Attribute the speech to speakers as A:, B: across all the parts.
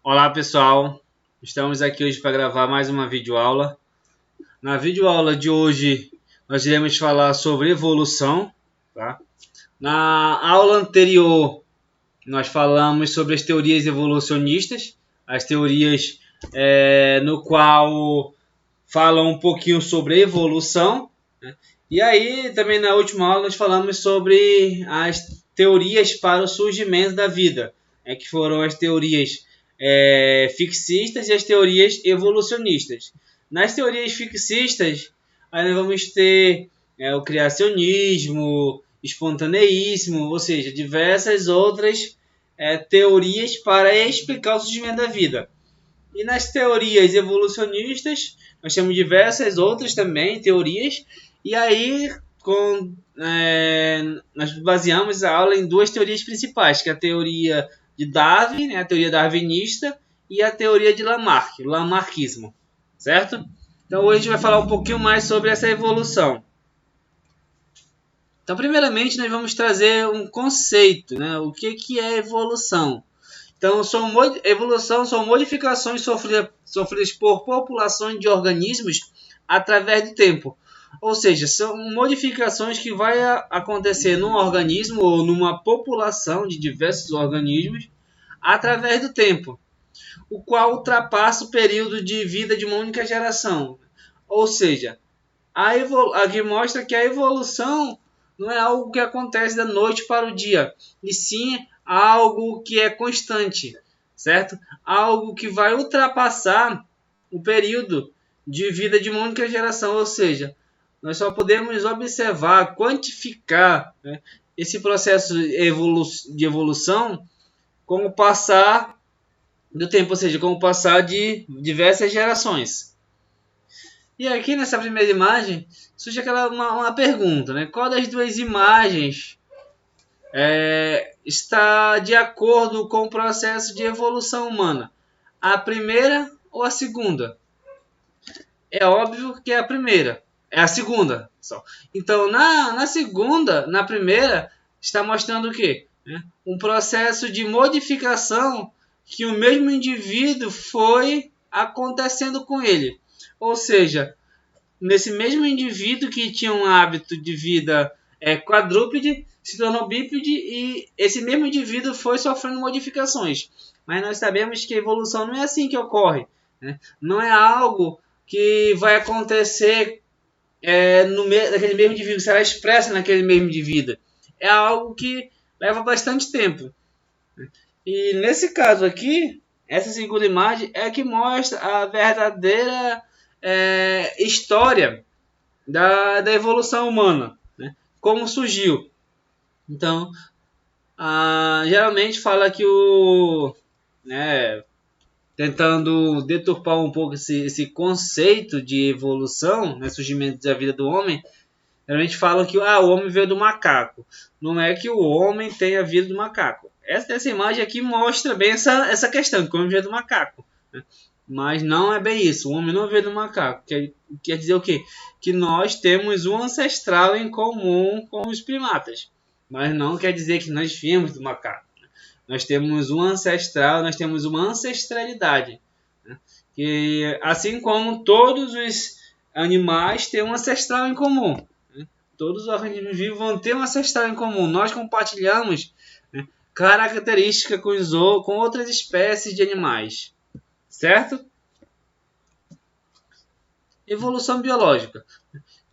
A: Olá pessoal, estamos aqui hoje para gravar mais uma videoaula. Na videoaula de hoje nós iremos falar sobre evolução. Tá? Na aula anterior nós falamos sobre as teorias evolucionistas, as teorias no qual falam um pouquinho sobre a evolução. Né? E aí também na última aula nós falamos sobre as teorias para o surgimento da vida, que foram as teorias fixistas e as teorias evolucionistas. Nas teorias fixistas, aí nós vamos ter o criacionismo, espontaneísmo, ou seja, diversas outras teorias para explicar o surgimento da vida. E nas teorias evolucionistas, nós temos diversas outras também teorias, e aí nós baseamos a aula em duas teorias principais, que é a teoria de Darwin, né, a teoria darwinista, e a teoria de Lamarck, o Lamarckismo, certo? Então hoje a gente vai falar um pouquinho mais sobre essa evolução. Então, primeiramente, nós vamos trazer um conceito, né? O que é evolução? Então, evolução são modificações sofridas por populações de organismos através do tempo. Ou seja, são modificações que vai acontecer num organismo ou numa população de diversos organismos através do tempo, o qual ultrapassa o período de vida de uma única geração. Ou seja, aqui mostra que a evolução não é algo que acontece da noite para o dia, e sim algo que é constante, certo? Algo que vai ultrapassar o período de vida de uma única geração, ou seja, nós só podemos observar, quantificar, né, esse processo de evolução com o passar do tempo, ou seja, com o passar de diversas gerações. E aqui nessa primeira imagem surge uma pergunta, né? Qual das duas imagens está de acordo com o processo de evolução humana? A primeira ou a segunda? É óbvio que é a primeira. É a segunda. Só. Então, na segunda, na primeira, está mostrando o quê? Um processo de modificação que o mesmo indivíduo foi acontecendo com ele. Ou seja, nesse mesmo indivíduo que tinha um hábito de vida quadrúpede, se tornou bípede e esse mesmo indivíduo foi sofrendo modificações. Mas nós sabemos que a evolução não é assim que ocorre. Né? Não é algo que vai acontecer naquele mesmo indivíduo, será expressa naquele mesmo indivíduo. É algo que leva bastante tempo. E nesse caso aqui, essa segunda imagem é que mostra a verdadeira história da evolução humana, né? Como surgiu. Então, geralmente fala que tentando deturpar um pouco esse conceito de evolução, né, surgimento da vida do homem, geralmente falam que o homem veio do macaco. Não é que o homem tenha vindo do macaco. Essa imagem aqui mostra bem essa questão, que o homem veio do macaco. Né? Mas não é bem isso. O homem não veio do macaco. Quer dizer o quê? Que nós temos um ancestral em comum com os primatas. Mas não quer dizer que nós viemos do macaco. Nós temos um ancestral, nós temos uma ancestralidade. Né? Que, assim como todos os animais têm um ancestral em comum. Né? Todos os organismos vivos vão ter um ancestral em comum. Nós compartilhamos, né, características com outras espécies de animais. Certo? Evolução biológica.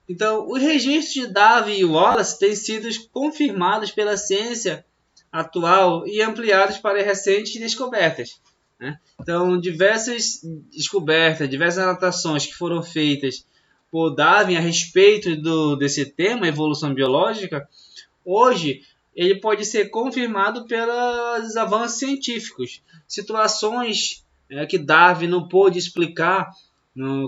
A: Então, os registros de Darwin e Wallace têm sido confirmados pela ciência atual e ampliados para recentes descobertas. Né? Então, diversas descobertas, diversas anotações que foram feitas por Darwin a respeito desse tema, evolução biológica, hoje ele pode ser confirmado pelos avanços científicos. Situações que Darwin não pôde explicar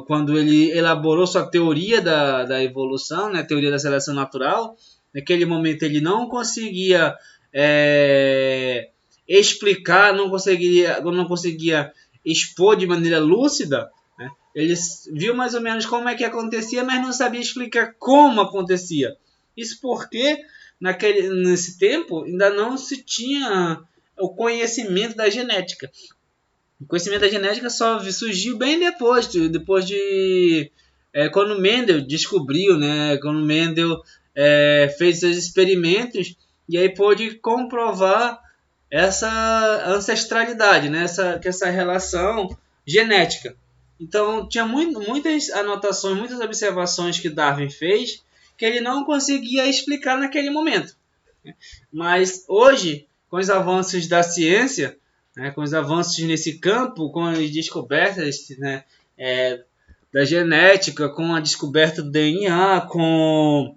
A: quando ele elaborou sua teoria da evolução, né, teoria da seleção natural. Naquele momento ele não conseguia explicar, não conseguia expor de maneira lúcida. Né? Ele viu mais ou menos como é que acontecia, mas não sabia explicar como acontecia. Isso porque nesse tempo ainda não se tinha o conhecimento da genética. O conhecimento da genética só surgiu bem depois de quando Mendel descobriu, né? Quando Mendel fez seus experimentos e aí pôde comprovar essa ancestralidade, né? Essa relação genética. Então tinha muitas anotações, muitas observações que Darwin fez que ele não conseguia explicar naquele momento. Mas hoje, com os avanços da ciência, né, com os avanços nesse campo, com as descobertas, né, da genética, com a descoberta do DNA, com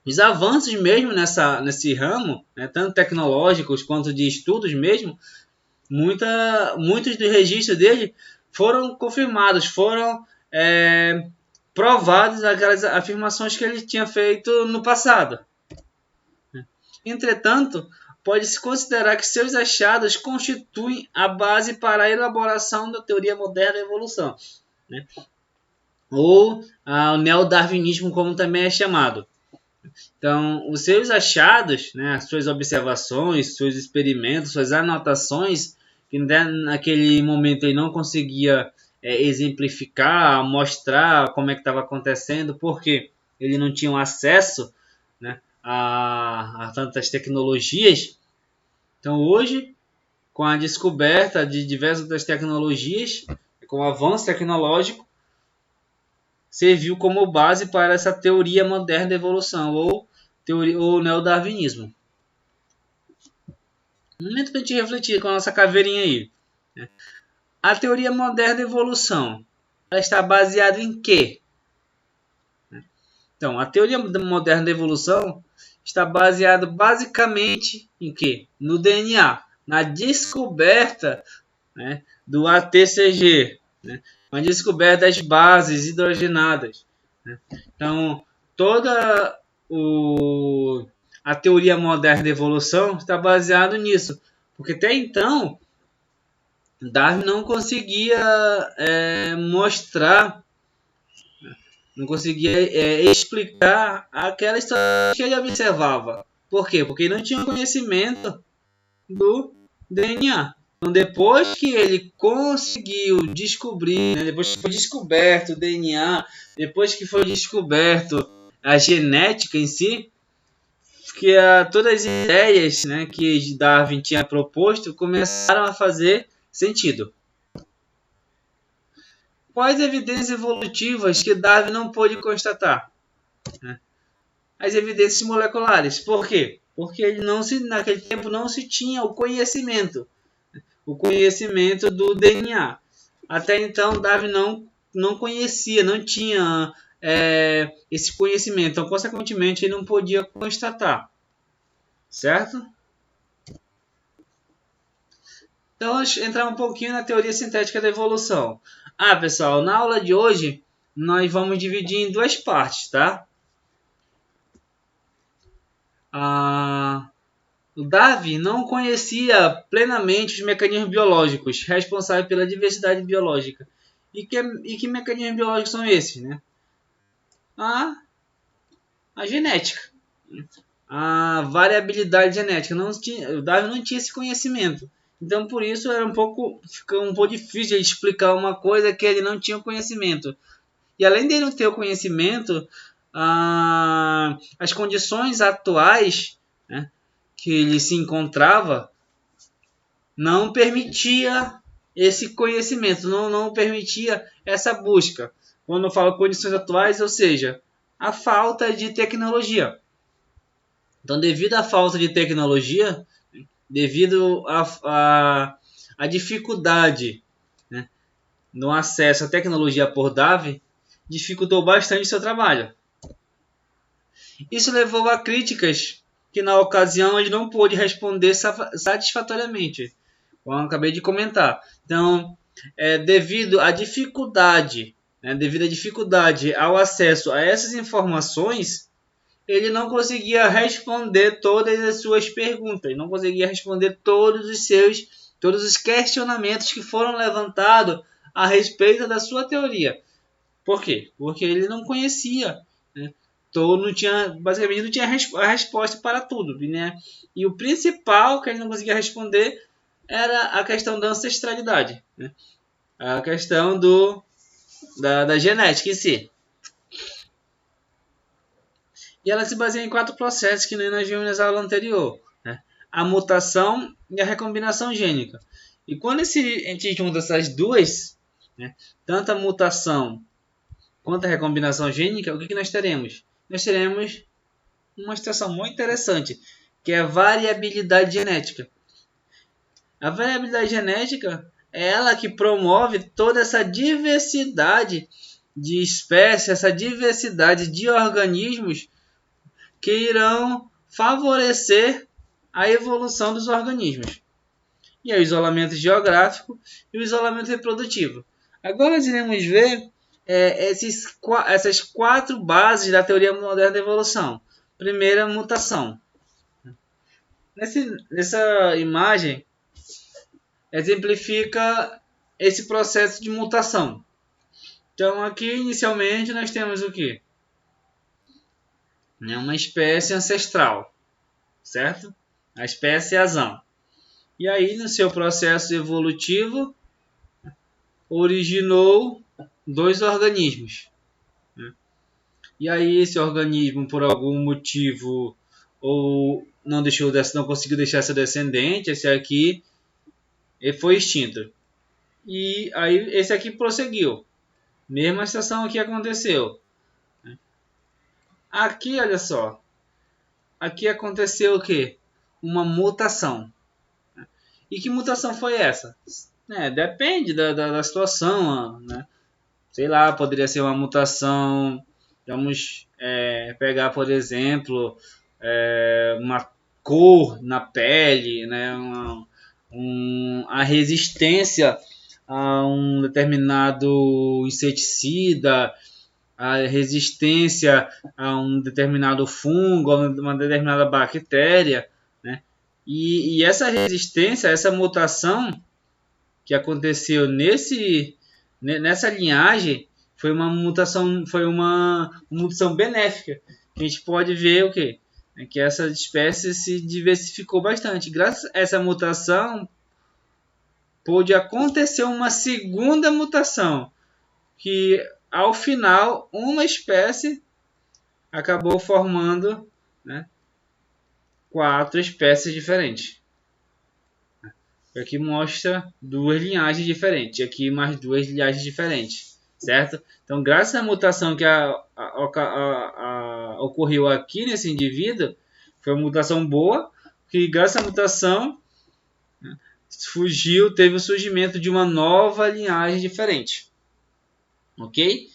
A: os avanços mesmo nesse ramo, né, tanto tecnológicos quanto de estudos mesmo, muitos dos registros dele foram confirmados, foram provados aquelas afirmações que ele tinha feito no passado. Entretanto, pode-se considerar que seus achados constituem a base para a elaboração da teoria moderna da evolução, né? Ou o neodarwinismo, como também é chamado. Então, os seus achados, né, suas observações, seus experimentos, suas anotações, que naquele momento ele não conseguia exemplificar, mostrar como é que estava acontecendo, porque ele não tinha acesso, né, a tantas tecnologias. Então, hoje, com a descoberta de diversas outras tecnologias, com o avanço tecnológico, serviu como base para essa teoria moderna da evolução, ou neodarwinismo. No momento para a gente refletir com a nossa caveirinha aí. A teoria moderna da evolução, ela está baseada em quê? Então, a teoria moderna da evolução está baseada basicamente em quê? No DNA, na descoberta, né, do ATCG, né, a descoberta das bases hidrogenadas, né. Então, toda a teoria moderna da evolução está baseada nisso, porque até então Darwin não conseguia mostrar, não conseguia explicar aquela história que ele observava. Por quê? Porque não tinha conhecimento do DNA. Então, depois que ele conseguiu descobrir, né, depois que foi descoberto o DNA, depois que foi descoberto a genética em si, que todas as ideias, né, que Darwin tinha proposto começaram a fazer sentido. Quais evidências evolutivas que Darwin não pôde constatar? As evidências moleculares. Por quê? Porque naquele tempo não se tinha o conhecimento do DNA. Até então, Darwin não conhecia, não tinha esse conhecimento. Então, consequentemente, ele não podia constatar. Certo? Então, vamos entrar um pouquinho na teoria sintética da evolução. Pessoal, na aula de hoje, nós vamos dividir em duas partes, tá? O Darwin não conhecia plenamente os mecanismos biológicos responsáveis pela diversidade biológica. E que mecanismos biológicos são esses, né? A genética. A variabilidade genética. O Darwin não tinha esse conhecimento. Então, por isso, fica um pouco difícil de explicar uma coisa que ele não tinha conhecimento. E além de não ter o conhecimento, as condições atuais, né, que ele se encontrava não permitia esse conhecimento, não permitia essa busca. Quando eu falo condições atuais, ou seja, a falta de tecnologia. Então, devido à falta de tecnologia, devido à dificuldade, né, no acesso à tecnologia por Darwin, dificultou bastante seu trabalho. Isso levou a críticas que na ocasião ele não pôde responder satisfatoriamente, como eu acabei de comentar. Então, devido à dificuldade ao acesso a essas informações, ele não conseguia responder todas as suas perguntas, não conseguia responder todos os questionamentos que foram levantados a respeito da sua teoria. Por quê? Porque ele não conhecia, né? Basicamente não tinha a resposta para tudo, né? E o principal que ele não conseguia responder era a questão da ancestralidade, né? A questão da genética em si. E ela se baseia em 4 processos que nem nós vimos na aula anterior, né? A mutação e a recombinação gênica. E quando a gente junta essas duas, né, tanto a mutação quanto a recombinação gênica, o que nós teremos? Nós teremos uma situação muito interessante, que é a variabilidade genética. A variabilidade genética é ela que promove toda essa diversidade de espécies, essa diversidade de organismos que irão favorecer a evolução dos organismos. E aí, o isolamento geográfico e o isolamento reprodutivo. Agora nós iremos ver essas 4 bases da teoria moderna da evolução. Primeira, mutação. Nessa imagem, exemplifica esse processo de mutação. Então, aqui, inicialmente, nós temos o quê? Uma espécie ancestral, certo? A espécie Azão. E aí, no seu processo evolutivo, originou 2 organismos. E aí, esse organismo, por algum motivo, ou não conseguiu deixar seu descendente, esse aqui foi extinto. E aí, esse aqui prosseguiu. Mesma situação aqui aconteceu. Aqui, olha só. Aqui aconteceu o quê? Uma mutação. E que mutação foi essa? Depende da situação, né? Sei lá, poderia ser uma mutação. Vamos pegar, por exemplo, uma cor na pele, né? A resistência a um determinado inseticida, a resistência a um determinado fungo, a uma determinada bactéria, né? E essa resistência, essa mutação que aconteceu nessa linhagem foi uma mutação benéfica. A gente pode ver o quê? Que essa espécie se diversificou bastante. Graças a essa mutação, pôde acontecer uma segunda mutação, que ao final uma espécie acabou formando, né, 4 espécies diferentes. Aqui mostra 2 linhagens diferentes, aqui mais 2 linhagens diferentes, certo? Então, graças à mutação que ocorreu aqui nesse indivíduo, foi uma mutação boa, que graças à mutação teve o surgimento de uma nova linhagem diferente. Ok?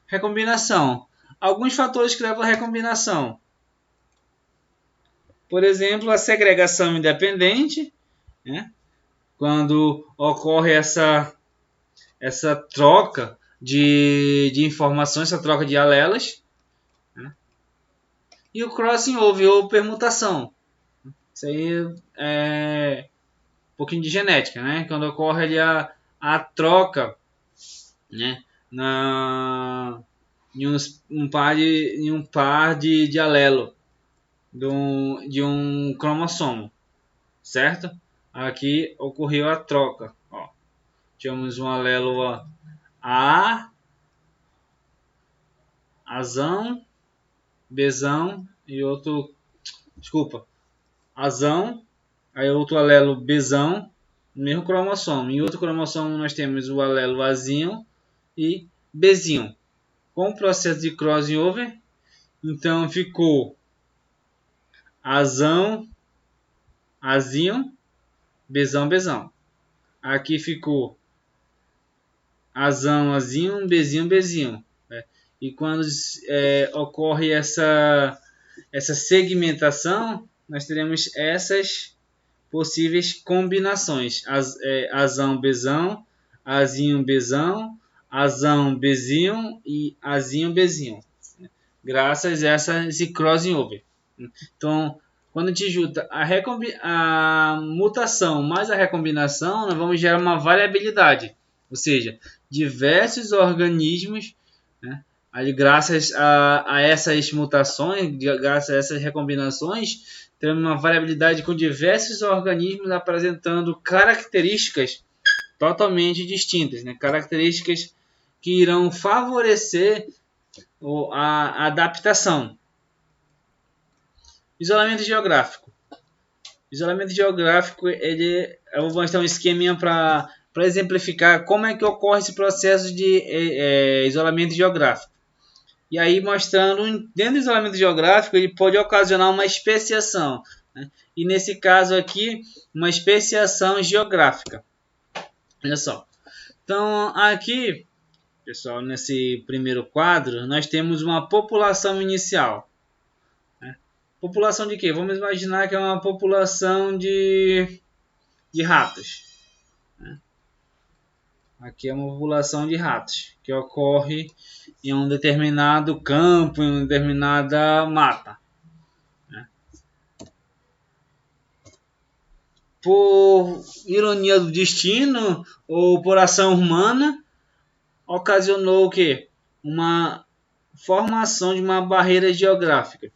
A: Recombinação. Alguns fatores que levam à recombinação. Por exemplo, a segregação independente, né? Quando ocorre essa troca de informações, essa troca de alelas, né? E o crossing over ou permutação. Isso aí é um pouquinho de genética, né? Quando ocorre ali a troca, né, em um par de alelo de um cromossomo, certo? Aqui ocorreu a troca. Ó, tínhamos um alelo A, Azão, Bzão e outro, Azão, aí outro alelo Bzão, mesmo cromossomo. Em outro cromossomo nós temos o alelo Azinho e Bzinho. Com o processo de crossing over, então ficou Azão, Azinho, Bzão, Bzão. Aqui ficou Azão, Azinho, Bzinho, Bzinho. Né? E quando ocorre essa segmentação, nós teremos essas possíveis combinações. Azão, Bzão, Azinho, Bzão, Azão, Bzinho e Azinho, Bzinho. Graças a esse crossing over. Então, quando a gente junta a mutação mais a recombinação, nós vamos gerar uma variabilidade. Ou seja, diversos organismos, né, aí, graças a essas mutações, graças a essas recombinações, Temos uma variabilidade com diversos organismos apresentando características totalmente distintas, né? Características que irão favorecer a adaptação. Isolamento geográfico. Isolamento geográfico, eu vou mostrar um esqueminha para exemplificar como é que ocorre esse processo de isolamento geográfico. E aí mostrando, dentro do isolamento geográfico, ele pode ocasionar uma especiação, né? E nesse caso aqui, uma especiação geográfica. Olha só. Então aqui, pessoal, nesse primeiro quadro, nós temos uma população inicial. População de quê? Vamos imaginar que é uma população de ratos. Aqui é uma população de ratos que ocorre em um determinado campo, em uma determinada mata. Por ironia do destino ou por ação humana, ocasionou o quê? Uma formação de uma barreira geográfica.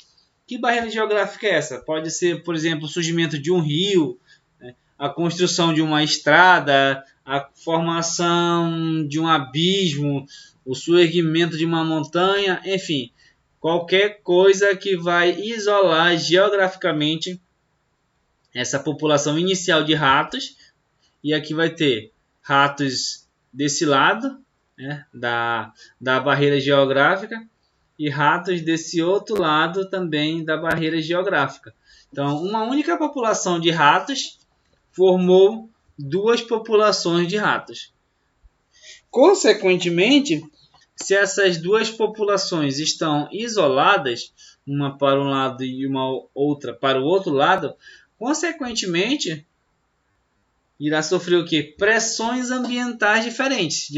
A: Que barreira geográfica é essa? Pode ser, por exemplo, o surgimento de um rio, né? A construção de uma estrada, a formação de um abismo, o surgimento de uma montanha, enfim, qualquer coisa que vai isolar geograficamente essa população inicial de ratos. E aqui vai ter ratos desse lado, né, da barreira geográfica, e ratos desse outro lado também da barreira geográfica. Então, uma única população de ratos formou duas populações de ratos. Consequentemente, se essas duas populações estão isoladas, uma para um lado e uma outra para o outro lado, consequentemente, irá sofrer o quê? Pressões ambientais diferentes,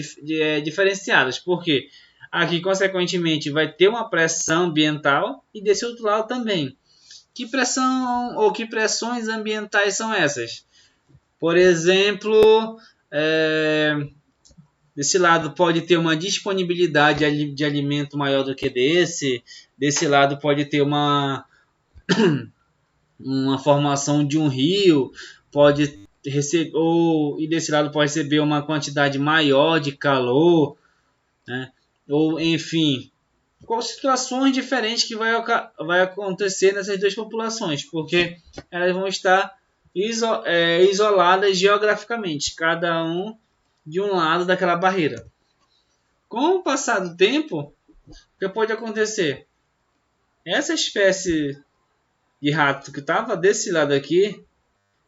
A: diferenciadas. Por quê? Aqui, consequentemente, vai ter uma pressão ambiental e desse outro lado também. Que pressão ou que pressões ambientais são essas? Por exemplo, desse lado pode ter uma disponibilidade de alimento maior do que desse lado pode ter uma formação de um rio, pode receber, e desse lado pode receber uma quantidade maior de calor, né? Ou enfim, quais situações diferentes que vai acontecer nessas duas populações, porque elas vão estar isoladas geograficamente, cada um de um lado daquela barreira. Com o passar do tempo, o que pode acontecer? Essa espécie de rato que estava desse lado aqui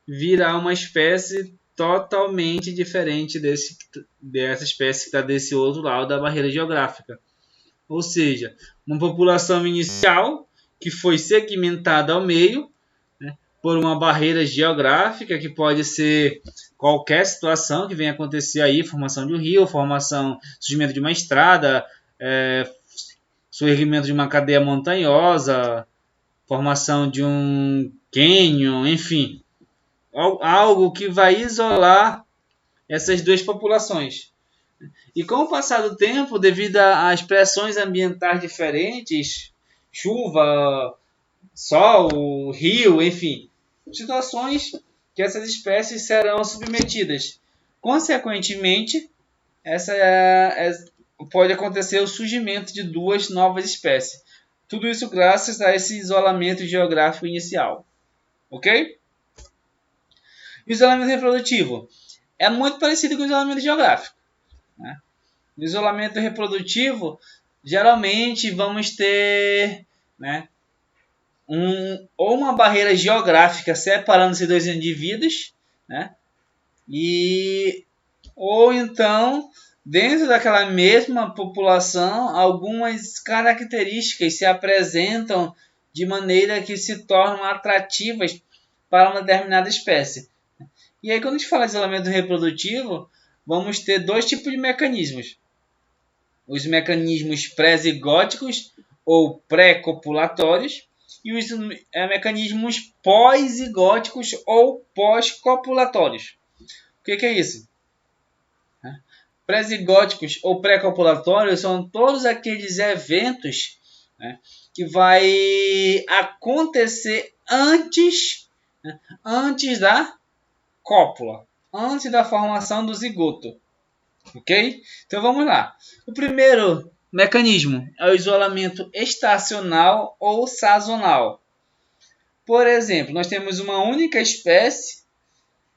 A: virá uma espécie totalmente diferente dessa espécie que está desse outro lado da barreira geográfica. Ou seja, uma população inicial que foi segmentada ao meio, né, por uma barreira geográfica, que pode ser qualquer situação que venha acontecer aí, formação de um rio, surgimento de uma estrada, surgimento de uma cadeia montanhosa, formação de um cânion, enfim, algo que vai isolar essas duas populações. E com o passar do tempo, devido às pressões ambientais diferentes, chuva, sol, rio, enfim, situações que essas espécies serão submetidas. Consequentemente, pode acontecer o surgimento de duas novas espécies. Tudo isso graças a esse isolamento geográfico inicial. Ok? O isolamento reprodutivo é muito parecido com o isolamento geográfico, né? No isolamento reprodutivo, geralmente vamos ter, né, ou uma barreira geográfica separando esses dois indivíduos, né, ou então, dentro daquela mesma população, algumas características se apresentam de maneira que se tornam atrativas para uma determinada espécie. E aí, quando a gente fala de isolamento reprodutivo, vamos ter dois tipos de mecanismos. Os mecanismos pré-zigóticos ou pré-copulatórios e os mecanismos pós-zigóticos ou pós-copulatórios. O que é isso? Pré-zigóticos ou pré-copulatórios são todos aqueles eventos, né, que vai acontecer antes, né, antes da cópula, antes da formação do zigoto. Ok? Então vamos lá. O primeiro mecanismo é o isolamento estacional ou sazonal. Por exemplo, nós temos uma única espécie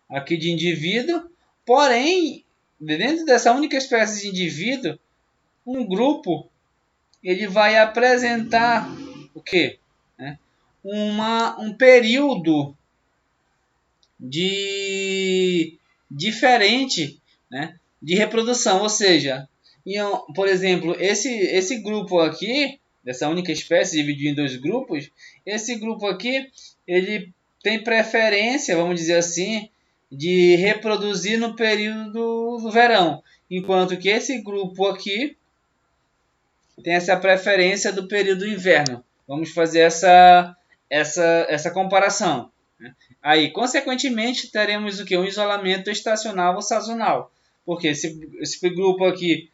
A: aqui de indivíduo, porém, dentro dessa única espécie de indivíduo, um grupo ele vai apresentar o quê? Um período diferente, né, de reprodução, ou seja, por exemplo, esse grupo aqui, dessa única espécie dividido em dois grupos, esse grupo aqui ele tem preferência, vamos dizer assim, de reproduzir no período do verão, enquanto que esse grupo aqui tem essa preferência do período do inverno. Vamos fazer essa comparação. Aí, consequentemente, teremos o que? Um isolamento estacional ou sazonal. Porque esse grupo aqui,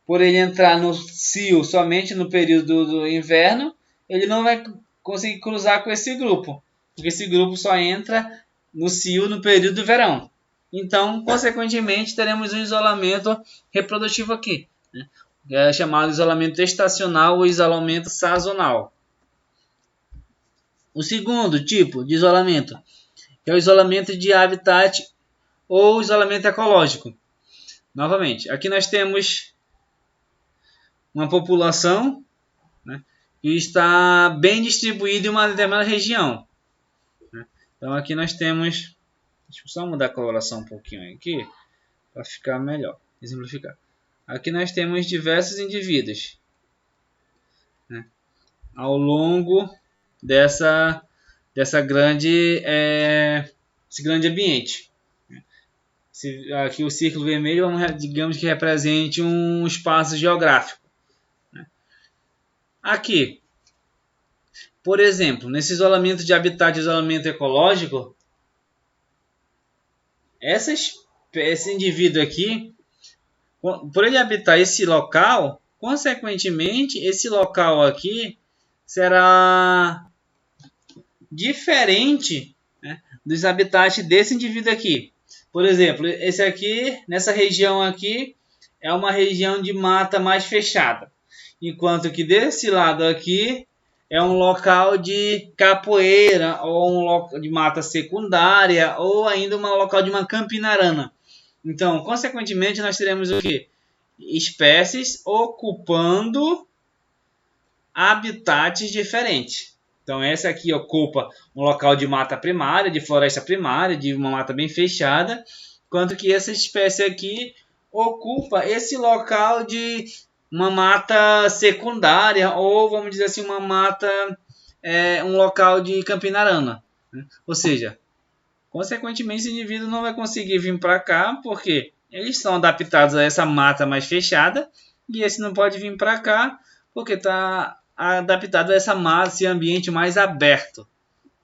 A: por ele entrar no cio somente no período do inverno, ele não vai conseguir cruzar com esse grupo. Porque esse grupo só entra no cio no período do verão. Então, consequentemente, teremos um isolamento reprodutivo aqui, né? É chamado isolamento estacional ou isolamento sazonal. O segundo tipo de isolamento é o isolamento de habitat ou isolamento ecológico. Novamente, aqui nós temos uma população, né, que está bem distribuída em uma determinada região, né? Então aqui nós temos, deixa eu só mudar a coloração um pouquinho aqui para ficar melhor, exemplificar. Aqui nós temos diversos indivíduos, né, ao longo dessa esse grande ambiente. Aqui o círculo vermelho, digamos que represente um espaço geográfico. Aqui, por exemplo, nesse isolamento de habitat e isolamento ecológico, esse indivíduo aqui, por ele habitar esse local, consequentemente, esse local aqui será diferente, né, dos habitats desse indivíduo aqui. Por exemplo, esse aqui, nessa região aqui, é uma região de mata mais fechada. Enquanto que desse lado aqui é um local de capoeira, ou um local de mata secundária, ou ainda um local de uma campinarana. Então, consequentemente, nós teremos o quê? Espécies ocupando habitats diferentes. Então, essa aqui ocupa um local de mata primária, de floresta primária, de uma mata bem fechada, enquanto que essa espécie aqui ocupa esse local de uma mata secundária, ou vamos dizer assim, uma mata, um local de campinarana, né? Ou seja, consequentemente, esse indivíduo não vai conseguir vir para cá, porque eles são adaptados a essa mata mais fechada, e esse não pode vir para cá, porque está adaptado a essa massa, esse ambiente mais aberto,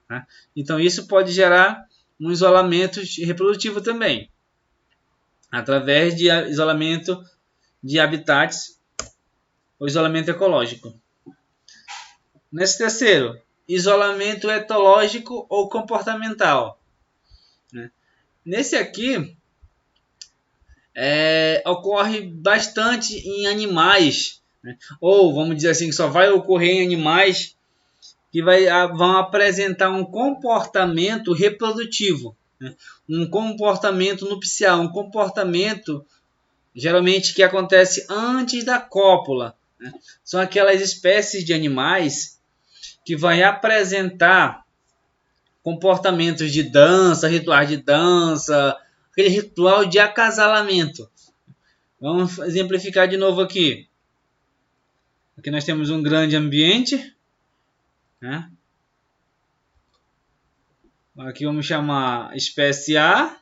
A: né? Então isso pode gerar um isolamento reprodutivo também, através de isolamento de habitats ou isolamento ecológico. Nesse terceiro, isolamento etológico ou comportamental, né? Nesse aqui ocorre bastante em animais, né? Ou vamos dizer assim, que só vai ocorrer em animais que vão apresentar um comportamento reprodutivo, né? Um comportamento nupcial, um comportamento geralmente que acontece antes da cópula, né? São aquelas espécies de animais que vai apresentar comportamentos de dança, rituais de dança, aquele ritual de acasalamento. Vamos exemplificar de novo aqui. Aqui nós temos um grande ambiente, né? Aqui vamos chamar espécie A,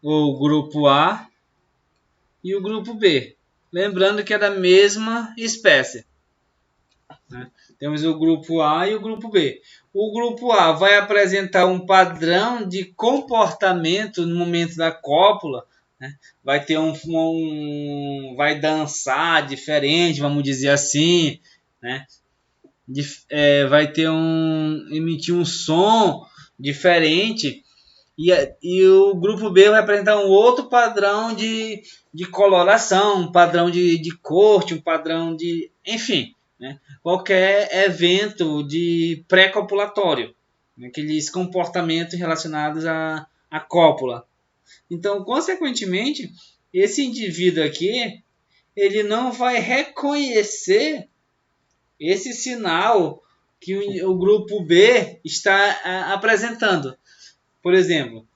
A: ou grupo A, e o grupo B. Lembrando que é da mesma espécie, né? Temos o grupo A e o grupo B. O grupo A vai apresentar um padrão de comportamento no momento da cópula, né? Vai ter vai dançar diferente, vamos dizer assim, né? Vai ter emitir um som diferente. E o grupo B vai apresentar um outro padrão de coloração, um padrão de corte, um padrão de... Enfim, né? Qualquer evento de pré-copulatório, né? Aqueles comportamentos relacionados à cópula. Então, consequentemente, esse indivíduo aqui, ele não vai reconhecer esse sinal que o grupo B está apresentando. Por exemplo,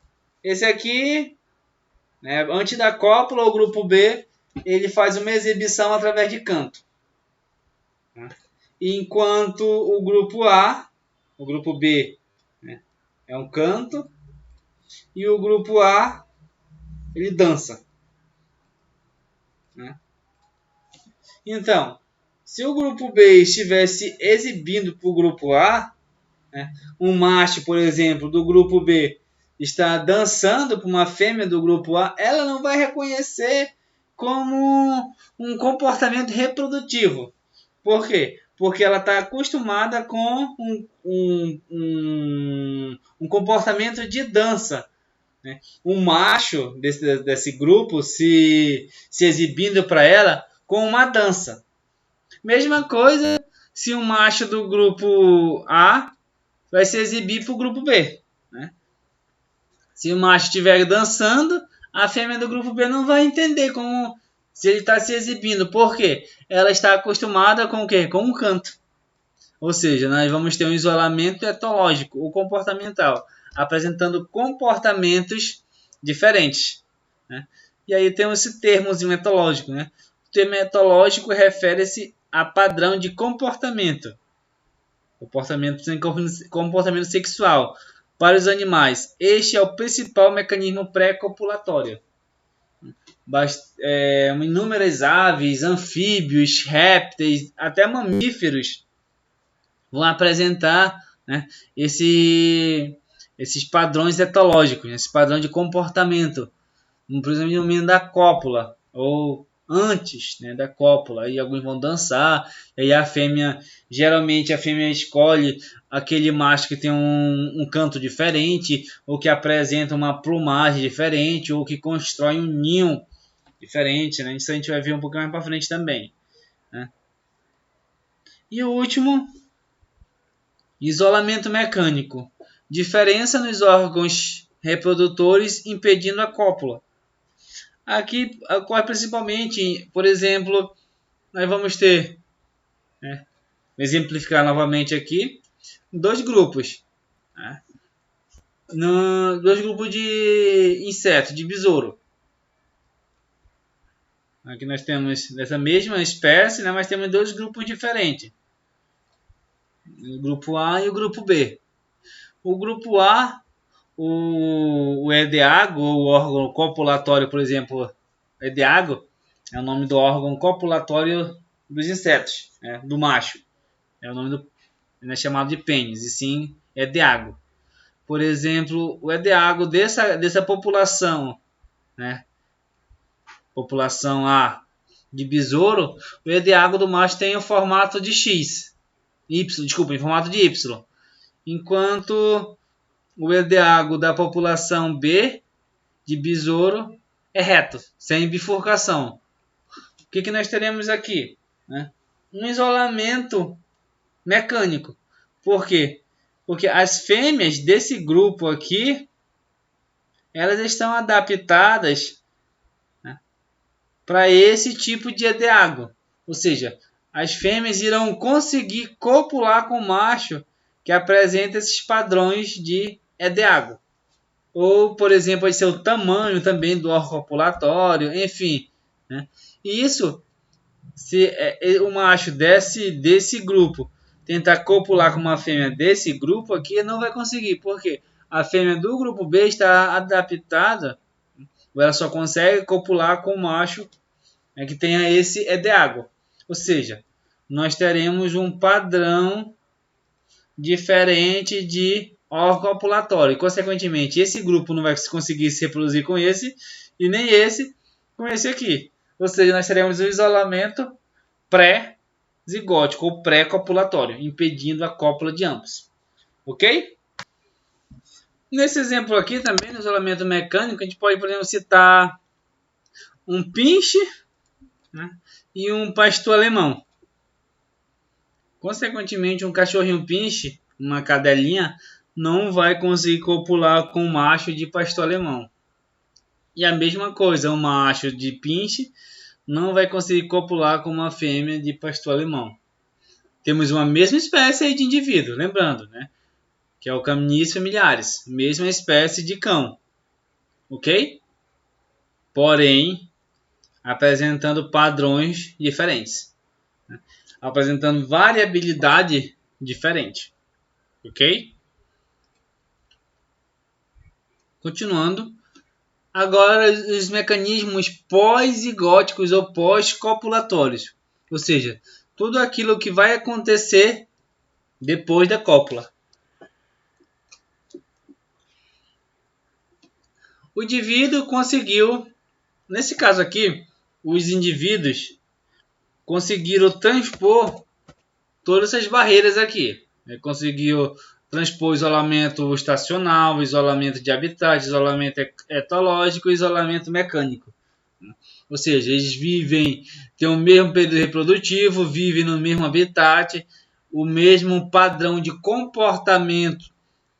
A: esse aqui, né, antes da cópula, o grupo B, ele faz uma exibição através de canto. Né? Enquanto o grupo B, né, é um canto, e o grupo A, ele dança. Né? Então, se o grupo B estivesse exibindo para o grupo A, né, um macho, por exemplo, do grupo B está dançando para uma fêmea do grupo A, ela não vai reconhecer como um comportamento reprodutivo. Por quê? Porque ela está acostumada com um comportamento de dança. Né? Um macho desse grupo se exibindo para ela com uma dança. Mesma coisa se um macho do grupo A vai se exibir para o grupo B. Né? Se o macho estiver dançando, a fêmea do grupo B não vai entender como se ele está se exibindo. Por quê? Ela está acostumada com o quê? Com um canto. Ou seja, nós vamos ter um isolamento etológico ou comportamental, apresentando comportamentos diferentes. Né? E aí temos esse termozinho etológico. Né? O termo etológico refere-se a padrão de comportamento. Comportamento sexual. Para os animais, este é o principal mecanismo pré-copulatório. Inúmeras aves, anfíbios, répteis, até mamíferos vão apresentar, né, esses padrões etológicos, esse padrão de comportamento, por exemplo, no meio da cópula, ou antes, né, da cópula, aí alguns vão dançar, e aí geralmente a fêmea escolhe aquele macho que tem um canto diferente, ou que apresenta uma plumagem diferente, ou que constrói um ninho diferente, né? Isso a gente vai ver um pouco mais para frente também. Né? E o último, isolamento mecânico. Diferença nos órgãos reprodutores impedindo a cópula. Aqui ocorre principalmente, por exemplo, nós vamos ter, né, exemplificar novamente aqui, dois grupos. Né? Dois grupos de insetos, de besouro. Aqui nós temos dessa mesma espécie, né, mas temos dois grupos diferentes. O grupo A e o grupo B. O grupo A, o edeago, ou o órgão copulatório, por exemplo, edeago, é o nome do órgão copulatório dos insetos, né, do macho. É o nome não é chamado de pênis, e sim edeago. Por exemplo, o edeago dessa população, né, população A de besouro, o edeago do macho tem o formato de X, em formato de Y. Enquanto o edeago da população B de besouro é reto, sem bifurcação. O que nós teremos aqui? Né? Um isolamento mecânico. Por quê? Porque as fêmeas desse grupo aqui, elas estão adaptadas, né, para esse tipo de edeago. Ou seja, as fêmeas irão conseguir copular com o macho que apresenta esses padrões de edeago. Ou, por exemplo, esse é o tamanho também do órgão copulatório, enfim. Né? E isso, se o macho desse grupo tentar copular com uma fêmea desse grupo aqui, não vai conseguir. Por quê? A fêmea do grupo B está adaptada, ou ela só consegue copular com o macho, né, que tenha esse edeago. Ou seja, nós teremos um padrão diferente de órgão copulatório. E, consequentemente, esse grupo não vai conseguir se reproduzir com esse, e nem esse com esse aqui. Ou seja, nós teremos o isolamento pré-zigótico ou pré-copulatório, impedindo a cópula de ambos. Ok? Nesse exemplo aqui também, no isolamento mecânico, a gente pode, por exemplo, citar um pinche, né, e um pastor alemão. Consequentemente, um cachorrinho pinche, uma cadelinha, não vai conseguir copular com um macho de pastor alemão. E a mesma coisa, um macho de pinche não vai conseguir copular com uma fêmea de pastor alemão. Temos uma mesma espécie aí de indivíduo, lembrando, né? Que é o Caninis familiaris, mesma espécie de cão, ok? Porém, apresentando padrões diferentes, né? Apresentando variabilidade diferente, ok? Continuando, agora os mecanismos pós-zigóticos ou pós-copulatórios, ou seja, tudo aquilo que vai acontecer depois da cópula. O indivíduo conseguiu, nesse caso aqui, os indivíduos conseguiram transpor todas essas barreiras aqui. Conseguiu transpor isolamento estacional, isolamento de habitat, isolamento etológico e isolamento mecânico. Ou seja, eles têm o mesmo período reprodutivo, vivem no mesmo habitat, o mesmo padrão de comportamento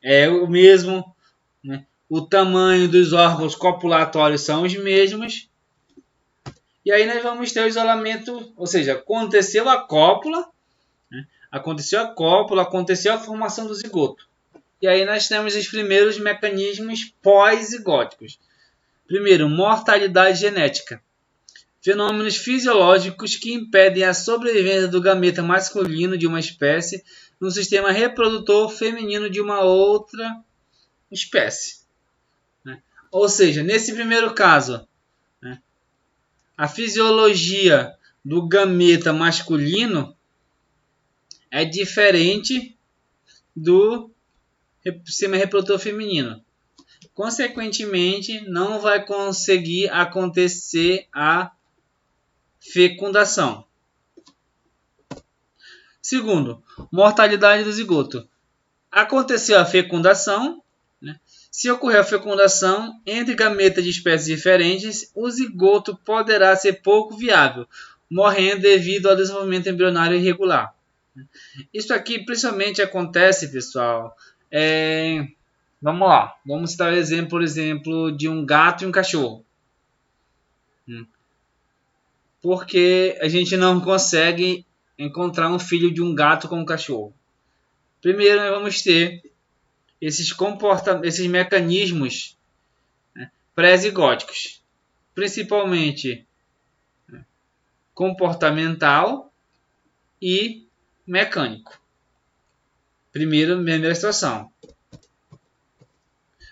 A: é o mesmo, né? O tamanho dos órgãos copulatórios são os mesmos. E aí nós vamos ter o isolamento, ou seja, aconteceu a cópula, né? Aconteceu a formação do zigoto. E aí nós temos os primeiros mecanismos pós-zigóticos. Primeiro, mortalidade genética. Fenômenos fisiológicos que impedem a sobrevivência do gameta masculino de uma espécie no sistema reprodutor feminino de uma outra espécie. Ou seja, nesse primeiro caso, a fisiologia do gameta masculino é diferente do sistema reprodutor feminino. Consequentemente, não vai conseguir acontecer a fecundação. Segundo, mortalidade do zigoto. Aconteceu a fecundação, né? Se ocorrer a fecundação entre gametas de espécies diferentes, o zigoto poderá ser pouco viável, morrendo devido ao desenvolvimento embrionário irregular. Isso aqui principalmente acontece, pessoal. Vamos lá, vamos citar o exemplo, por exemplo, de um gato e um cachorro. Porque a gente não consegue encontrar um filho de um gato com um cachorro. Primeiro, nós vamos ter esses mecanismos, né, pré-zigóticos, principalmente, né, comportamental e mecânico. Primeira situação.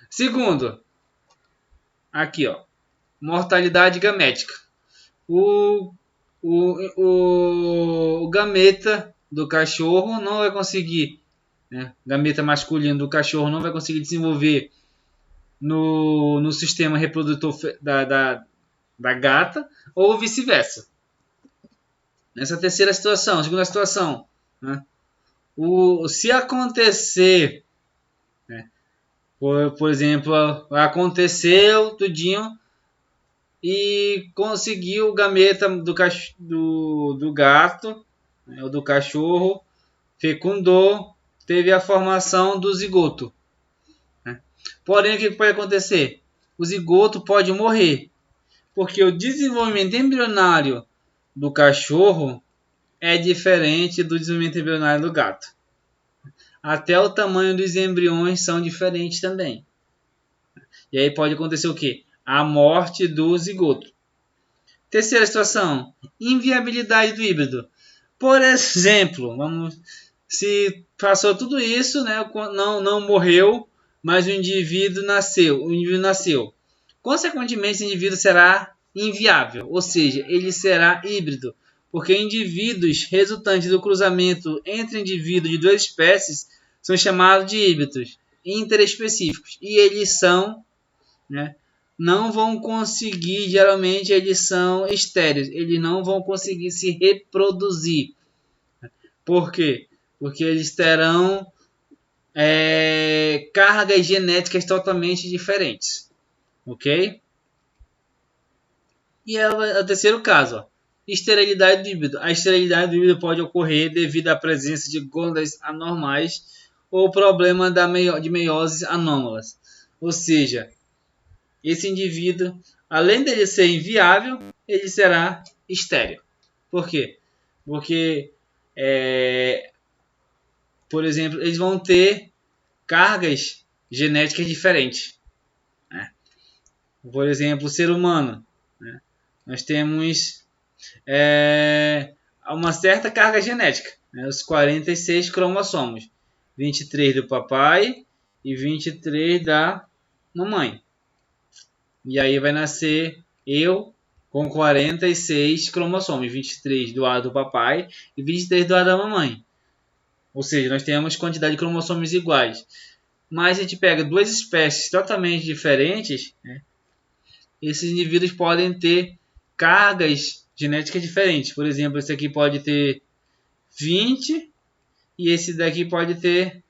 A: Segundo, aqui, ó, mortalidade gamética. O gameta do cachorro não vai conseguir, né, gameta masculino do cachorro não vai conseguir desenvolver no sistema reprodutor da gata, ou vice-versa. Nessa terceira situação, segunda situação, né, se acontecer, né, por exemplo, aconteceu tudinho e conseguiu o gameta do gato, né, ou do cachorro, fecundou, teve a formação do zigoto. Né? Porém, o que pode acontecer? O zigoto pode morrer, porque o desenvolvimento embrionário do cachorro é diferente do desenvolvimento embrionário do gato. Até o tamanho dos embriões são diferentes também. E aí pode acontecer o quê? A morte do zigoto. Terceira situação, inviabilidade do híbrido. Por exemplo, se passou tudo isso, né, não morreu, mas o indivíduo nasceu. Consequentemente, esse indivíduo será inviável, ou seja, ele será híbrido, porque indivíduos resultantes do cruzamento entre indivíduos de duas espécies são chamados de híbridos interespecíficos, e eles são, né, não vão conseguir, geralmente eles são estéreis, eles não vão conseguir se reproduzir. Por quê? Porque eles terão cargas genéticas totalmente diferentes, ok? E é o terceiro caso, ó. Esterilidade do híbrido. A esterilidade do híbrido pode ocorrer devido à presença de glândulas anormais ou problema de meiose anômalas. Ou seja, esse indivíduo, além dele ser inviável, ele será estéril. Por quê? Porque, por exemplo, eles vão ter cargas genéticas diferentes, né? Por exemplo, o ser humano, né? Nós temos uma certa carga genética, né? Os 46 cromossomos, 23 do papai e 23 da mamãe. E aí vai nascer eu com 46 cromossomos, 23 do lado do papai e 23 do lado da mamãe. Ou seja, nós temos quantidade de cromossomos iguais. Mas a gente pega duas espécies totalmente diferentes, né? Esses indivíduos podem ter cargas genéticas diferentes. Por exemplo, esse aqui pode ter 20 e esse daqui pode ter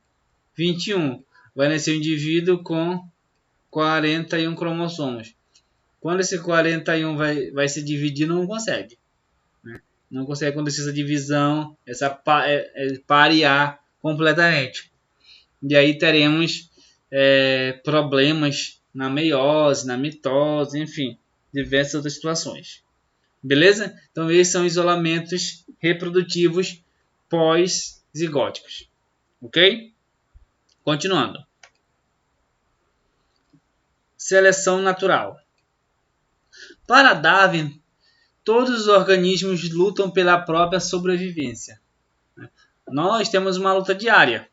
A: 21. Vai nascer um indivíduo com 41 cromossomos. Quando esse 41 vai se dividir, não consegue, né? Não consegue acontecer essa divisão, essa parear completamente. E aí teremos problemas na meiose, na mitose, enfim, diversas outras situações. Beleza? Então esses são isolamentos reprodutivos pós-zigóticos. Ok? Continuando. Seleção natural. Para Darwin, todos os organismos lutam pela própria sobrevivência. Nós temos uma luta diária,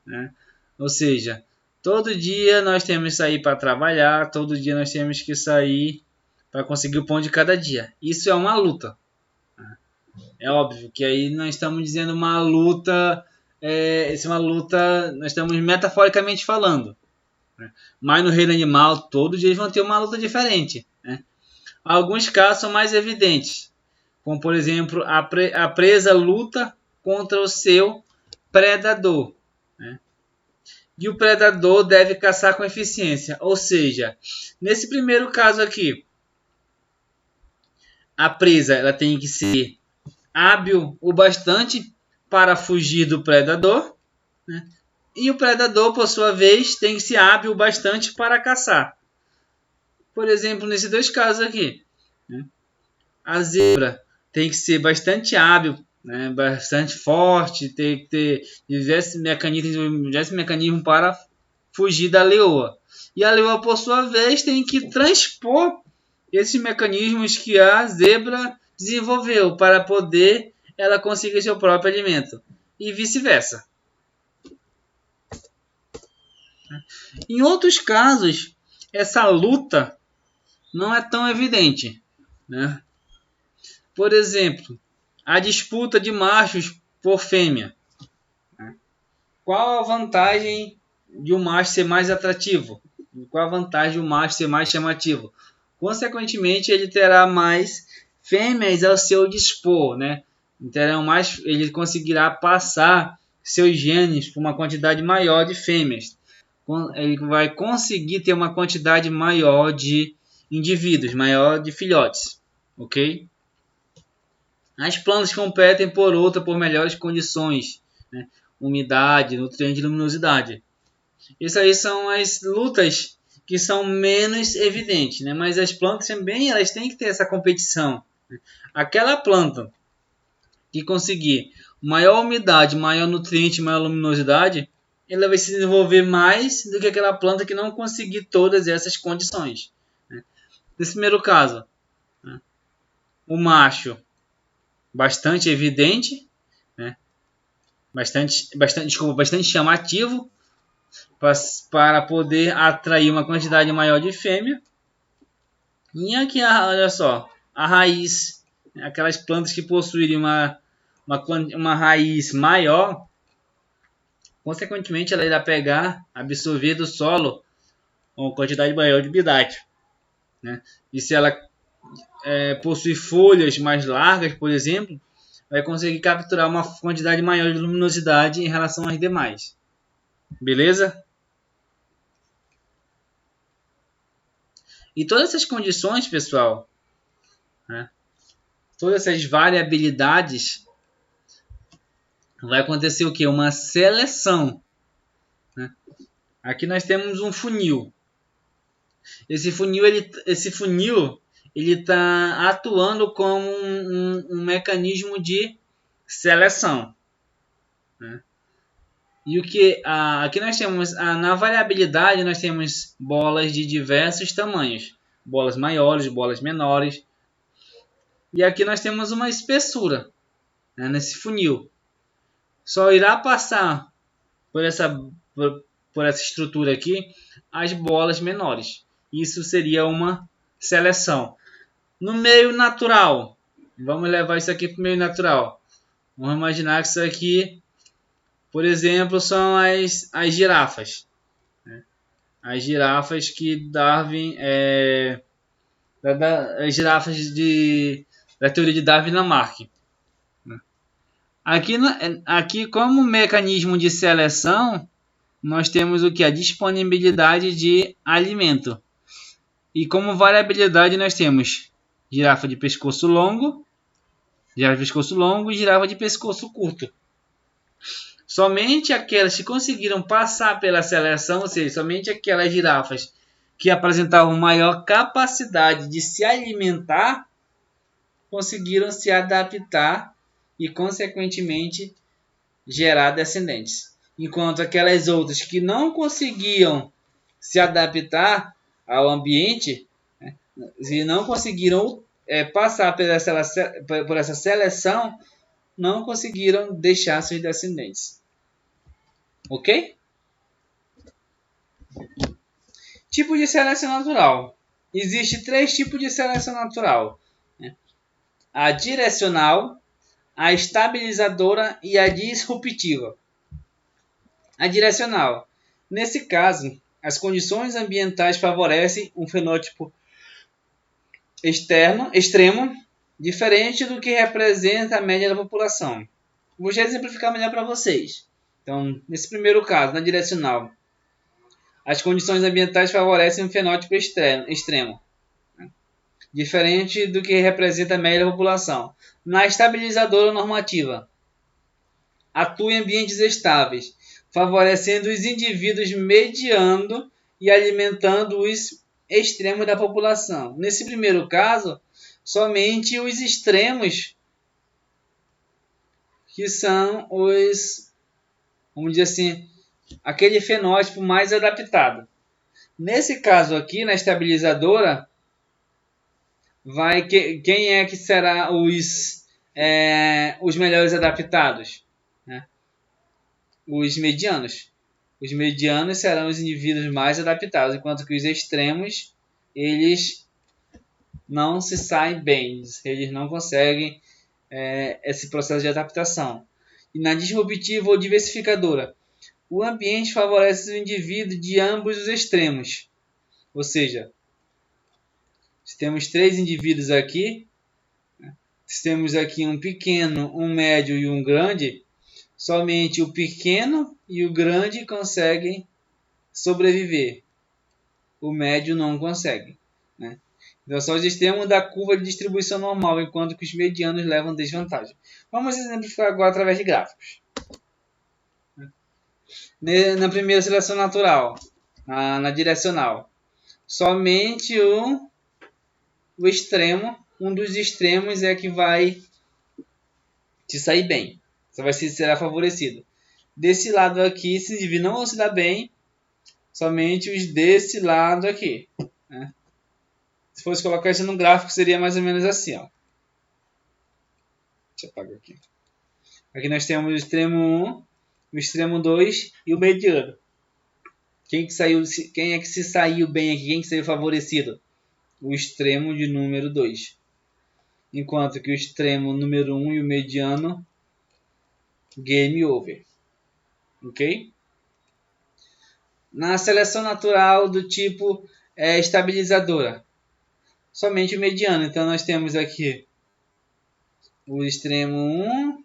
A: né? Ou seja, todo dia nós temos que sair para trabalhar, todo dia nós temos que sair para conseguir o pão de cada dia. Isso é uma luta. É óbvio que aí nós estamos dizendo uma luta, essa é uma luta, nós estamos metaforicamente falando, né? Mas no reino animal, todos os dias vão ter uma luta diferente, né? Alguns casos são mais evidentes, como por exemplo a presa luta contra o seu predador, né? E o predador deve caçar com eficiência. Ou seja, nesse primeiro caso aqui, a presa ela tem que ser hábil o bastante para fugir do predador, né? E o predador, por sua vez, tem que ser hábil o bastante para caçar. Por exemplo, nesses dois casos aqui, né? A zebra tem que ser bastante hábil, né? Bastante forte, tem que ter diversos mecanismos para fugir da leoa. E a leoa, por sua vez, tem que transpor esses mecanismos que a zebra desenvolveu para poder ela conseguir seu próprio alimento. E vice-versa. Em outros casos, essa luta não é tão evidente, né? Por exemplo, a disputa de machos por fêmea. Qual a vantagem de um macho ser mais atrativo? Qual a vantagem de um macho ser mais chamativo? Consequentemente, ele terá mais fêmeas ao seu dispor, né? Terão mais, ele conseguirá passar seus genes por uma quantidade maior de fêmeas. Ele vai conseguir ter uma quantidade maior de indivíduos, maior de filhotes, ok? As plantas competem por melhores condições, né? Umidade, nutriente e luminosidade. Isso aí são as lutas que são menos evidentes, né? Mas as plantas também elas têm que ter essa competição, né? Aquela planta que conseguir maior umidade, maior nutriente, maior luminosidade, ela vai se desenvolver mais do que aquela planta que não conseguir todas essas condições, né? Nesse primeiro caso, né? O macho bastante evidente, né? bastante chamativo para poder atrair uma quantidade maior de fêmea. E aqui, olha só, a raiz, aquelas plantas que possuírem uma raiz maior, consequentemente ela irá absorver do solo uma quantidade maior de umidade. né? E se ela possui folhas mais largas, por exemplo, vai conseguir capturar uma quantidade maior de luminosidade em relação às demais. Beleza? E todas essas condições, pessoal, né? Todas essas variabilidades, vai acontecer o que? Uma seleção, né? Aqui nós temos um funil. Esse funil ele está atuando como um mecanismo de seleção, né? E o que aqui nós temos na variabilidade nós temos bolas de diversos tamanhos, bolas maiores, bolas menores. E aqui nós temos uma espessura, né, nesse funil. Só irá passar por essa estrutura aqui as bolas menores. Isso seria uma seleção. No meio natural, vamos levar isso aqui para o meio natural. Vamos imaginar que isso aqui, por exemplo, são as girafas, né? As girafas que Darwin as girafas da teoria de Darwin-Lamarck. Aqui, como mecanismo de seleção, nós temos o que? A disponibilidade de alimento. E como variabilidade nós temos girafa de pescoço longo e girafa de pescoço curto. Somente aquelas que conseguiram passar pela seleção, ou seja, somente aquelas girafas que apresentavam maior capacidade de se alimentar, conseguiram se adaptar e, consequentemente, gerar descendentes. Enquanto aquelas outras que não conseguiam se adaptar ao ambiente, né, e não conseguiram passar por essa seleção, não conseguiram deixar seus descendentes. Ok? Tipo de seleção natural. Existem 3 tipos de seleção natural, né? A direcional, a estabilizadora e a disruptiva. A direcional. Nesse caso, as condições ambientais favorecem um fenótipo extremo, diferente do que representa a média da população. Vou já exemplificar melhor para vocês. Então, nesse primeiro caso, na direcional, as condições ambientais favorecem um fenótipo extremo, né? Diferente do que representa a média da população. Na estabilizadora normativa, atua em ambientes estáveis, favorecendo os indivíduos mediando e alimentando os extremos da população. Nesse primeiro caso, somente os extremos que são os, vamos dizer assim, aquele fenótipo mais adaptado. Nesse caso aqui, na estabilizadora, quem é que será os melhores adaptados? Né? Os medianos. Os medianos serão os indivíduos mais adaptados, enquanto que os extremos, eles não se saem bem, eles não conseguem esse processo de adaptação. E na disruptiva ou diversificadora, o ambiente favorece o indivíduo de ambos os extremos. Ou seja, se temos 3 indivíduos aqui, se temos aqui um pequeno, um médio e um grande, somente o pequeno e o grande conseguem sobreviver. O médio não consegue, né? Então, são os extremos da curva de distribuição normal, enquanto que os medianos levam desvantagem. Vamos exemplificar agora através de gráficos. Na primeira seleção natural, na direcional, somente o extremo, um dos extremos é que vai te sair bem. Será favorecido. Desse lado aqui, esses indivíduos não vão se dar bem, somente os desse lado aqui, né? Se fosse colocar isso no gráfico, seria mais ou menos assim, ó. Deixa eu apagar aqui. Aqui nós temos o extremo 1, o extremo 2 e o mediano. Quem é que se saiu bem aqui? Quem que saiu favorecido? O extremo de número 2. Enquanto que o extremo número 1 e o mediano, game over. Ok? Na seleção natural do tipo estabilizadora, somente o mediano. Então nós temos aqui o extremo 1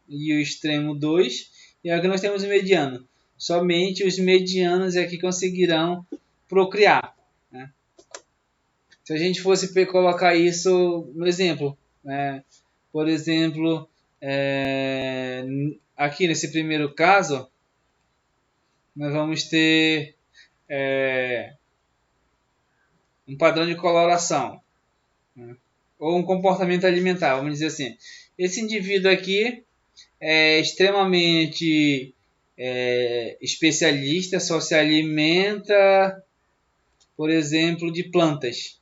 A: e o extremo 2, e aqui nós temos o mediano. Somente os medianos é que conseguirão procriar, né? Se a gente fosse colocar isso no exemplo, né? Por exemplo, aqui nesse primeiro caso, nós vamos ter um padrão de coloração, né? Ou um comportamento alimentar, vamos dizer assim. Esse indivíduo aqui é extremamente especialista, só se alimenta, por exemplo, de plantas.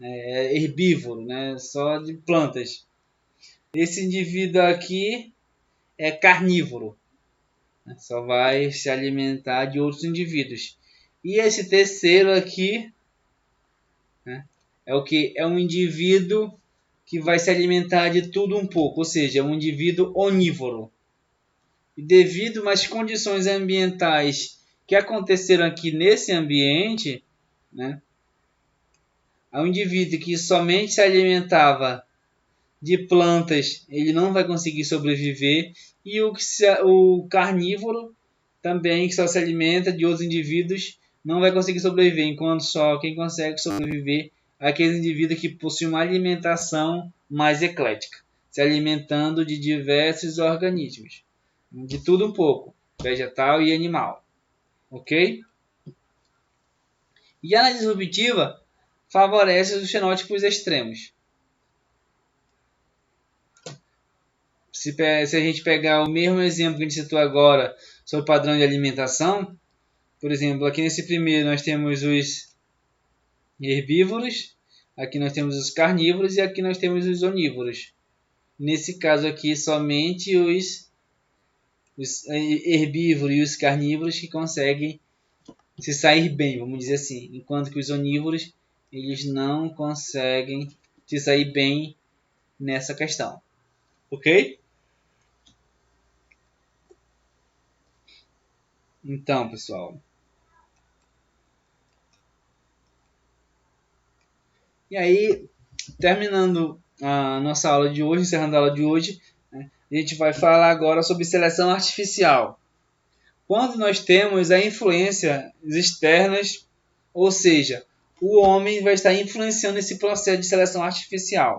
A: É herbívoro, né? Só de plantas. Esse indivíduo aqui é carnívoro, né? Só vai se alimentar de outros indivíduos. E esse terceiro aqui, né, é o que é um indivíduo que vai se alimentar de tudo um pouco, ou seja, é um indivíduo onívoro. E devido às condições ambientais que aconteceram aqui nesse ambiente, né, a um indivíduo que somente se alimentava de plantas, ele não vai conseguir sobreviver, e o carnívoro também, que só se alimenta de outros indivíduos, não vai conseguir sobreviver, enquanto só quem consegue sobreviver é aquele indivíduo que possui uma alimentação mais eclética, se alimentando de diversos organismos, de tudo um pouco, vegetal e animal, ok? E a análise disruptiva favorece os fenótipos extremos. Se a gente pegar o mesmo exemplo que a gente citou agora sobre o padrão de alimentação, por exemplo, aqui nesse primeiro nós temos os herbívoros, aqui nós temos os carnívoros e aqui nós temos os onívoros. Nesse caso aqui, somente os herbívoros e os carnívoros que conseguem se sair bem, vamos dizer assim, enquanto que os onívoros eles não conseguem se sair bem nessa questão, ok? Então, pessoal, e aí, terminando a nossa aula de hoje, encerrando a aula de hoje, né, a gente vai falar agora sobre seleção artificial. Quando nós temos a influências externas, ou seja, o homem vai estar influenciando esse processo de seleção artificial.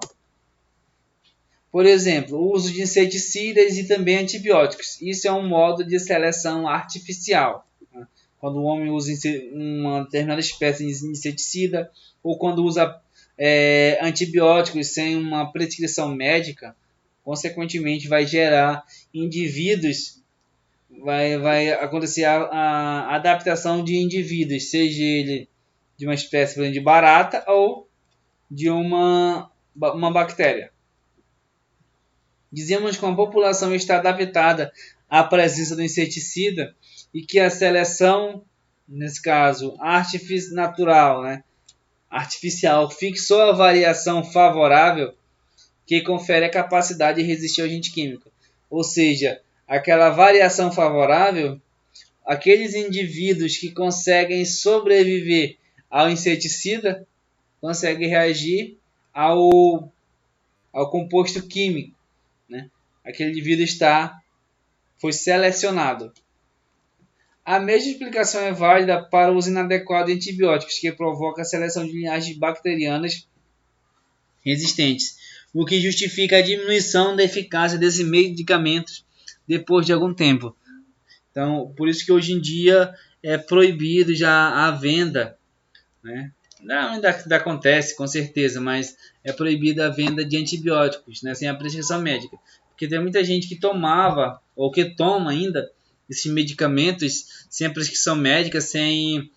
A: Por exemplo, o uso de inseticidas e também antibióticos. Isso é um modo de seleção artificial. Quando o homem usa uma determinada espécie de inseticida, ou quando usa antibióticos sem uma prescrição médica, consequentemente vai gerar indivíduos, vai acontecer a adaptação de indivíduos, seja ele de uma espécie de barata ou de uma bactéria. Dizemos que a população está adaptada à presença do inseticida e que a seleção, nesse caso, natural, né, artificial, fixou a variação favorável que confere a capacidade de resistir ao agente químico. Ou seja, aquela variação favorável, aqueles indivíduos que conseguem sobreviver ao inseticida conseguem reagir ao composto químico, né? Aquele indivíduo foi selecionado. A mesma explicação é válida para o uso inadequado de antibióticos, que provoca a seleção de linhagens bacterianas resistentes, o que justifica a diminuição da eficácia desses medicamentos depois de algum tempo. Então, por isso que hoje em dia é proibido já a venda, né? Ainda acontece, com certeza, mas é proibida a venda de antibióticos, né, sem a prescrição médica. Porque tem muita gente que tomava, ou que toma ainda, esses medicamentos sem a prescrição médica, sem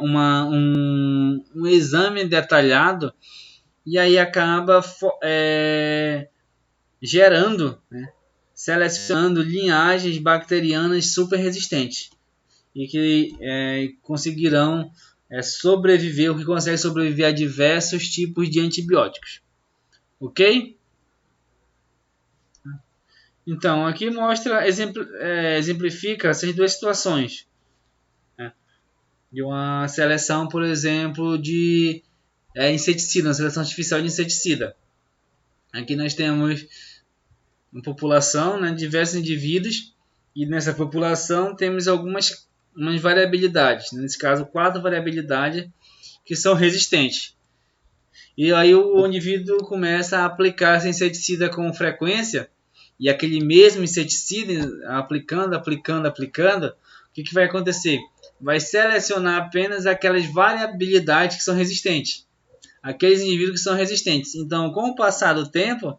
A: um exame detalhado, e aí acaba gerando, né, selecionando linhagens bacterianas super resistentes e que conseguirão sobreviver, ou que consegue sobreviver a diversos tipos de antibióticos. Ok? Então, aqui exemplifica essas duas situações, né? De uma seleção, por exemplo, de é inseticida, uma seleção artificial de inseticida. Aqui nós temos uma população, né, diversos indivíduos, e nessa população temos umas variabilidades, nesse caso 4 variabilidades que são resistentes. E aí o indivíduo começa a aplicar esse inseticida com frequência, e aquele mesmo inseticida aplicando, o que vai acontecer? Vai selecionar apenas aquelas variabilidades que são resistentes, aqueles indivíduos que são resistentes. Então, com o passar do tempo,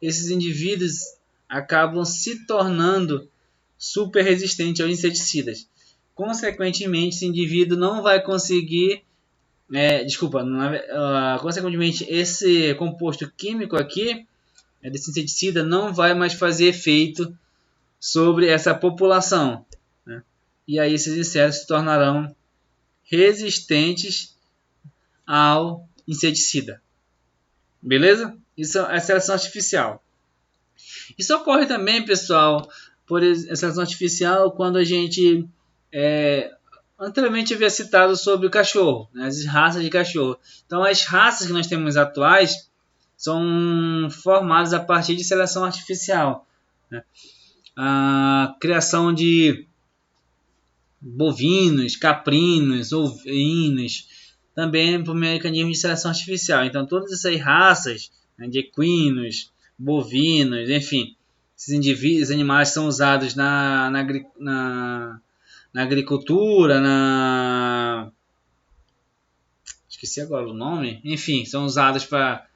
A: esses indivíduos acabam se tornando super resistentes aos inseticidas. Consequentemente, esse indivíduo não vai conseguir, consequentemente, esse composto químico aqui, desse inseticida, não vai mais fazer efeito sobre essa população, né? E aí esses insetos se tornarão resistentes ao inseticida. Beleza? Isso é seleção artificial. Isso ocorre também, pessoal, por seleção artificial quando a gente anteriormente havia citado sobre o cachorro, né, as raças de cachorro. Então as raças que nós temos atuais são formadas a partir de seleção artificial, né? A criação de bovinos, caprinos, ovinos, também por mecanismo de seleção artificial. Então todas essas raças, né, de equinos, bovinos, enfim, esses indivíduos, animais são usados na agricultura, esqueci agora o nome, enfim, são usados para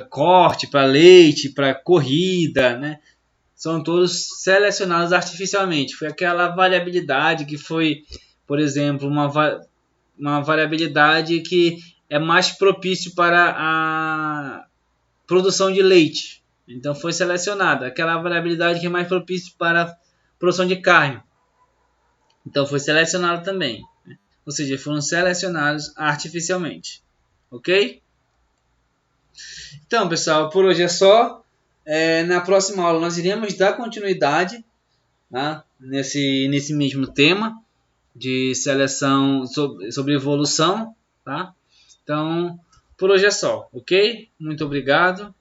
A: corte, para leite, para corrida, né? São todos selecionados artificialmente. Foi aquela variabilidade que foi, por exemplo, uma variabilidade que é mais propício para a produção de leite. Então foi selecionada aquela variabilidade que é mais propício para a produção de carne. Então foi selecionado também, né? Ou seja, foram selecionados artificialmente. Ok? Então, pessoal, por hoje é só. Na próxima aula nós iremos dar continuidade, tá, nesse mesmo tema de seleção sobre evolução. Tá? Então, por hoje é só. Ok? Muito obrigado.